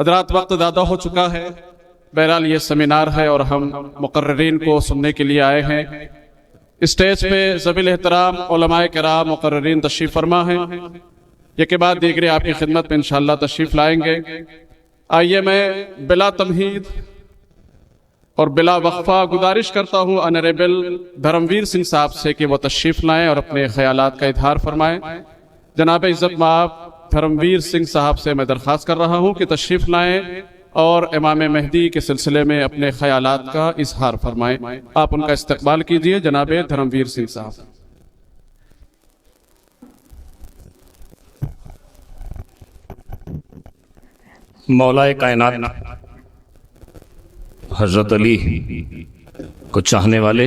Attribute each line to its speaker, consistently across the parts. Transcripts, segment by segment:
Speaker 1: हज़रात वक्त ज़्यादा हो चुका है। बहरहाल ये सेमिनार है और हम मुक़र्रिरीन को सुनने के लिए आए हैं। स्टेज पे ज़बील एहतराम उलमाए किराम मुक़र्रिरीन तशरीफ़ फरमा हैं। ये के बाद दीगरे आपकी खिदमत में इंशाअल्लाह तशरीफ़ लाएंगे। आइए मैं बिला तमहीद और बिला वक्फा गुजारिश करता हूँ ऑनरेबल धर्मवीर सिंह साहब से कि वो तशरीफ़ लाएं और अपने ख्यालात का इजहार फरमाएं। जनाब इज़्ज़त माब धर्मवीर सिंह साहब से मैं दरख्वास्त कर रहा हूँ कि तशरीफ़ लाएं और इमाम मेहदी के सिलसिले में अपने ख्यालात का इजहार फरमाएं। आप उनका इस्तकबाल कीजिए जनाब धर्मवीर सिंह साहब।
Speaker 2: मौलाए कायनात हजरत अली को चाहने वाले,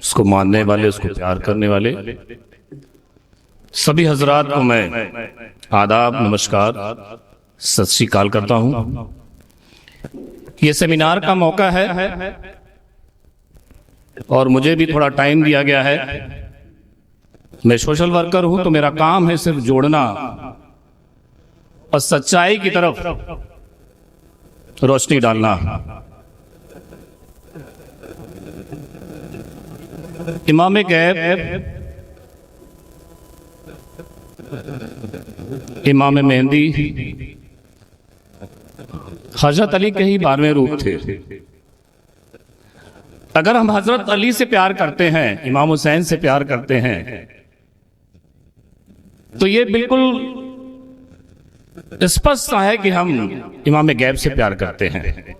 Speaker 2: उसको मानने वाले, उसको प्यार करने वाले सभी हजरात को मैं आदाब, नमस्कार, सत श्री अकाल करता हूँ। ये सेमिनार का मौका है और मुझे भी थोड़ा टाइम दिया गया है। मैं सोशल वर्कर हूँ तो मेरा काम है सिर्फ जोड़ना और सच्चाई की तरफ रोशनी डालना। इमाम गैब, इमाम मेहंदी हजरत अली के ही 12वें रूप थे। अगर हम हजरत अली से प्यार करते हैं, इमाम हुसैन से प्यार करते हैं, तो ये बिल्कुल स्पष्ट है कि हम इमाम गैब से प्यार करते हैं।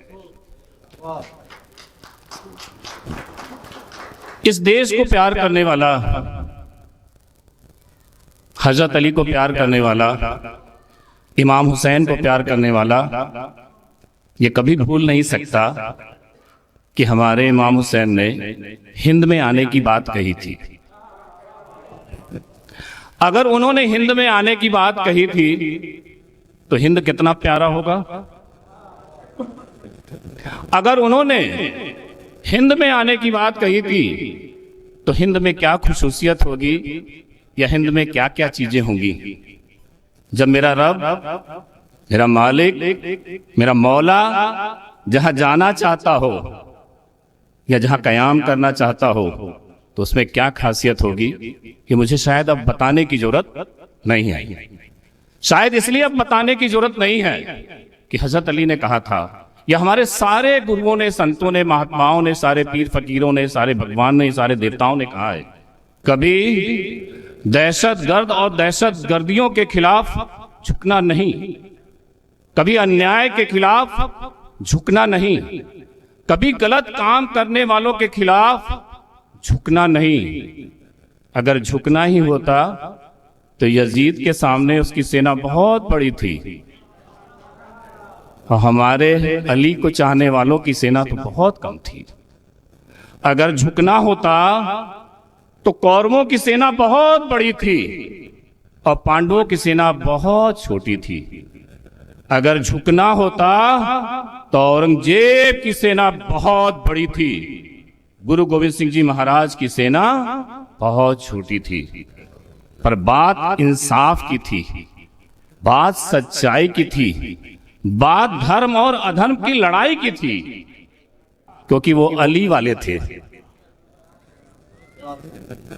Speaker 2: इस देश को प्यार करने वाला, हजरत अली को प्यार करने वाला, इमाम हुसैन को प्यार करने वाला ये कभी भूल नहीं सकता कि हमारे इमाम हुसैन ने हिंद में आने की बात कही थी। अगर उन्होंने हिंद में आने की बात कही थी तो हिंद कितना प्यारा होगा। अगर उन्होंने हिंद में आने की बात कही थी तो हिंद में क्या खुशूसियत होगी या हिंद में क्या क्या चीजें होंगी। जब मेरा रब, मेरा मालिक, मेरा मौला जहां जाना चाहता हो या जहां कयाम करना चाहता हो तो उसमें क्या खासियत होगी कि मुझे शायद अब बताने की जरूरत नहीं है। शायद इसलिए अब बताने की जरूरत नहीं है कि हजरत अली ने कहा था, या हमारे सारे गुरुओं ने, संतों ने, महात्माओं ने, सारे पीर फकीरों ने, सारे भगवान ने, सारे देवताओं ने कहा है, कभी दहशतगर्द और दहशतगर्दियों के खिलाफ झुकना नहीं, कभी अन्याय के खिलाफ झुकना नहीं, कभी गलत काम करने वालों के खिलाफ झुकना नहीं। अगर झुकना ही होता तो यजीद के सामने उसकी सेना बहुत बड़ी थी और हमारे अली को चाहने वालों की सेना तो बहुत कम थी। अगर झुकना होता तो कौरवों की सेना बहुत बड़ी थी और पांडवों की सेना बहुत छोटी थी। अगर झुकना होता तो औरंगजेब की सेना बहुत बड़ी थी, गुरु गोविंद सिंह जी महाराज की सेना बहुत छोटी थी। पर बात इंसाफ की थी, बात सच्चाई की थी, बात धर्म और अधर्म की लड़ाई की थी, क्योंकि वो अली वाले थे।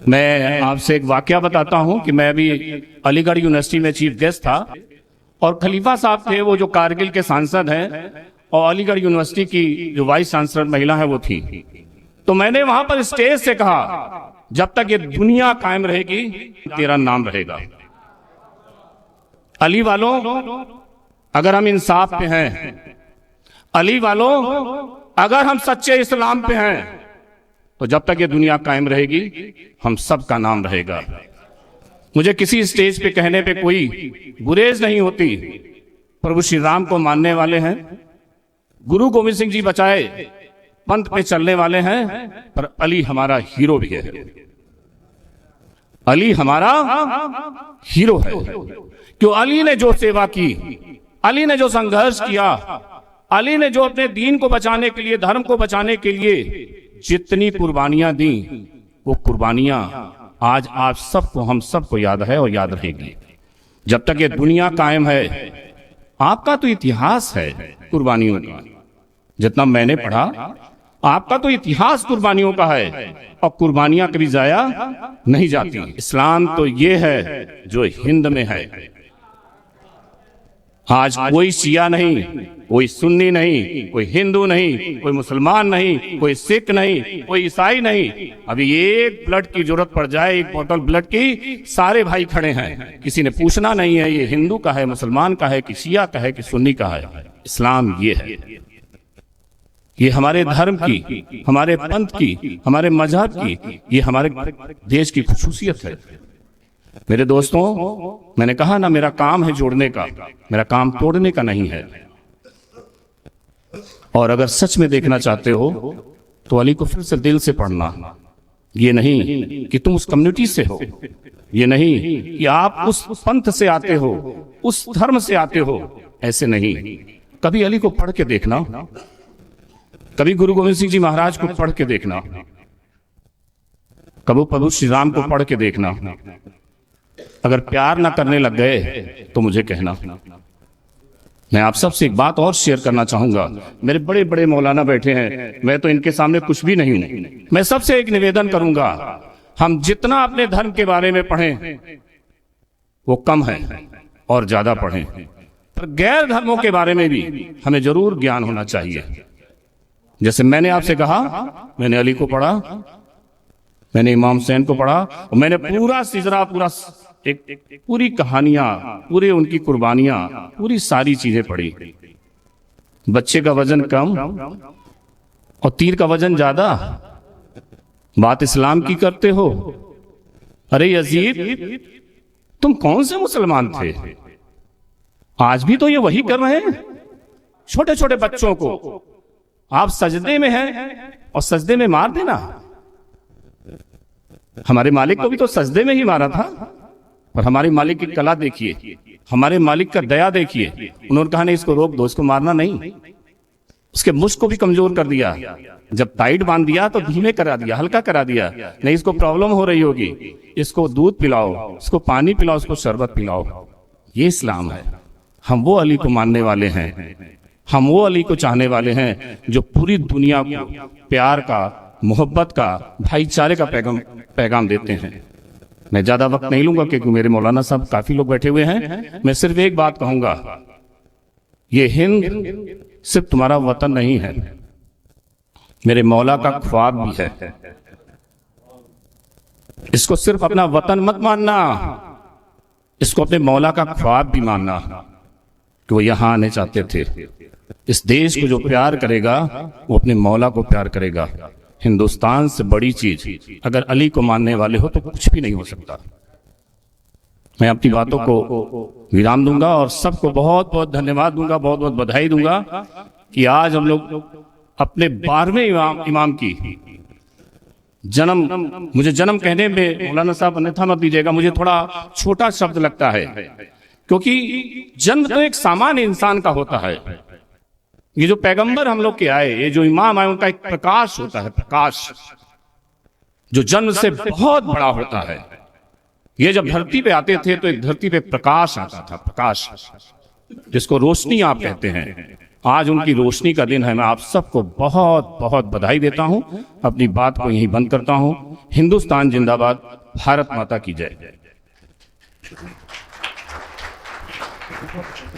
Speaker 2: मैं आपसे एक वाकया बताता हूं कि मैं अभी अलीगढ़ यूनिवर्सिटी में चीफ गेस्ट था और खलीफा साहब थे, वो जो कारगिल के सांसद हैं, और अलीगढ़ यूनिवर्सिटी की जो वाइस चांसलर महिला है वो थी। तो मैंने वहां पर स्टेज से कहा, जब तक ये दुनिया कायम रहेगी तेरा नाम रहेगा। अली वालों, अगर हम इंसाफ पे हैं, अली वालों अगर हम सच्चे इस्लाम पे हैं, तो जब तक ये दुनिया कायम रहेगी हम सब का नाम रहेगा। मुझे किसी स्टेज पे कहने पे कोई गुरेज नहीं होती। प्रभु श्री राम को मानने वाले हैं, गुरु गोविंद सिंह जी बचाए पंथ पे चलने वाले हैं, पर अली हमारा हीरो भी है। अली हमारा हीरो है, क्यों? अली ने जो सेवा की, अली ने जो संघर्ष किया, अली ने जो अपने दीन को बचाने के लिए, धर्म को बचाने के लिए जितनी कुर्बानियां दी, वो कुर्बानियां आज आप सबको, हम सबको याद है और याद रहेगी। जब तक ये दुनिया कायम है आपका तो इतिहास है कुर्बानियों का, जितना मैंने पढ़ा आपका तो इतिहास कुर्बानियों का है, और कुर्बानियां कभी जाया नहीं जाती। इस्लाम तो ये है जो हिंद में है। आज कोई शिया नहीं, कोई सुन्नी नहीं, कोई हिंदू नहीं, कोई मुसलमान नहीं, कोई सिख नहीं, कोई ईसाई नहीं। अभी एक ब्लड की जरूरत पड़ जाए, एक बोतल ब्लड की, सारे भाई खड़े हैं। किसी ने पूछना नहीं है ये हिंदू का है, मुसलमान का है, कि शिया का है, कि सुन्नी का है। इस्लाम ये है, ये हमारे धर्म की, हमारे पंथ की, हमारे मजहब की, ये हमारे देश की खुसूसियत है। मेरे दोस्तों, मैंने कहा ना, मेरा काम है जोड़ने का, मेरा काम तोड़ने का नहीं है। और अगर सच में देखना चाहते हो तो अली को फिर से दिल से पढ़ना। ये नहीं कि तुम उस कम्युनिटी से हो, ये नहीं कि आप उस पंथ से आते हो, उस धर्म से आते हो, ऐसे नहीं। कभी अली को पढ़ के देखना, कभी गुरु गोविंद सिंह जी महाराज को पढ़ के देखना, कभी प्रभु श्री राम को पढ़ के देखना। अगर प्यार ना करने लग गए तो मुझे कहना। मैं आप सबसे एक बात और शेयर करना चाहूंगा। मेरे बड़े बड़े मौलाना बैठे हैं, मैं तो इनके सामने कुछ भी नहीं हूं। मैं सबसे एक निवेदन करूंगा, हम जितना अपने धर्म के बारे में पढ़ें वो कम है, और ज्यादा पढ़ें। पर गैर धर्मों के बारे में भी हमें जरूर ज्ञान होना चाहिए। जैसे मैंने आपसे कहा, मैंने अली को पढ़ा, मैंने इमाम हुसैन को पढ़ा, और मैंने पूरा सिजरा, पूरा एक पूरी कहानियां, पूरे उनकी कुर्बानियां, पूरी सारी चीजें पढ़ी। बच्चे का वजन कम और तीर का वजन ज्यादा, बात इस्लाम की करते हो। अरे यजीद, तुम कौन से मुसलमान थे? आज भी तो ये वही कर रहे हैं। छोटे छोटे बच्चों को आप सजदे में हैं और सजदे में मार देना। हमारे मालिक को भी तो सजदे में ही मारा था। और हमारे मालिक की कला देखिए, हमारे मालिक का दया देखिए। उन्होंने कहा नहीं, इसको रोक दो, इसको मारना नहीं। उसके मुश्क को भी कमजोर कर दिया। जब टाइट बांध दिया तो धीमे करा दिया, हल्का करा दिया। नहीं, इसको प्रॉब्लम हो रही होगी, इसको दूध पिलाओ, इसको पानी पिलाओ, इसको शरबत पिलाओ। ये इस्लाम है। हम वो अली को मानने वाले हैं, हम वो अली को चाहने वाले हैं जो पूरी दुनिया को प्यार का, मोहब्बत का, भाईचारे का पैगाम देते हैं। मैं ज्यादा वक्त नहीं लूंगा क्योंकि मेरे मौलाना साहब काफी लोग बैठे हुए हैं। मैं सिर्फ एक बात कहूंगा, ये हिंद सिर्फ तुम्हारा वतन नहीं है, मेरे मौला का ख्वाब भी है। इसको सिर्फ अपना वतन मत मानना, इसको अपने मौला का ख्वाब भी मानना कि वो यहां आने चाहते थे। इस देश को जो प्यार करेगा वो अपने मौला को प्यार करेगा। हिंदुस्तान से बड़ी चीज अगर अली को मानने वाले हो तो कुछ भी नहीं हो सकता। मैं अपनी बातों को विराम दूंगा और सबको बहुत बहुत धन्यवाद दूंगा, बहुत बहुत बधाई दूंगा कि आज हम लोग अपने 12वें इमाम की मुझे जन्म कहने में मौलाना साहब अन्यथा मत दीजिएगा, मुझे थोड़ा छोटा शब्द लगता है, क्योंकि जन्म तो एक सामान्य इंसान का होता है। ये जो पैगंबर हम लोग के आए, ये जो इमाम आए, उनका एक प्रकाश होता है, प्रकाश जो जन्म से बहुत बड़ा होता है। ये जब धरती पे आते थे तो एक धरती पे प्रकाश आता था, प्रकाश जिसको रोशनी आप कहते हैं। आज उनकी रोशनी का दिन है। मैं आप सबको बहुत बहुत बधाई देता हूं। अपनी बात को यहीं बंद करता हूं। हिंदुस्तान जिंदाबाद, भारत माता की जय।